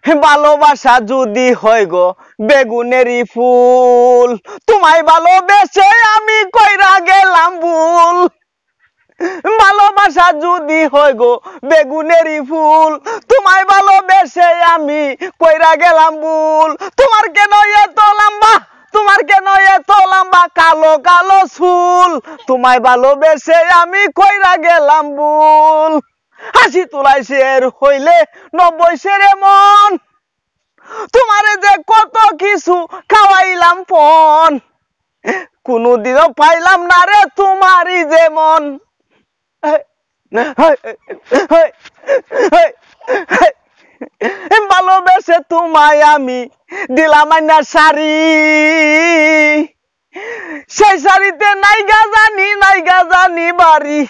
ভালোবাসা যদি হয় গো বেগুনেরই ফুল, তোমায় ভালোবেসে আমি কইরা গেলাম ভুল। ভালোবাসা যদি হয় গো বেগুনেরই ফুল, তোমায় ভালোবেসে আমি কইরা গেলাম ভুল। তোমার কেন এত লম্বা, তোমার কেন এত লম্বা কালো কালো চুল, তোমায় ভালোবেসে আমি কইরা গেলাম ভুল। হাসি তোলাই শের হইলে 90 সেরে মন, তোমারে যে কত কিছু খাওয়াইলাম পন, কোনদিনও পাইলাম না রে তোমারই যেমন। ভালোবেসে তোমায় আমি দিলাম আইনা শাড়ি, সেই শাড়িতে নাইগা জানি বাড়ি।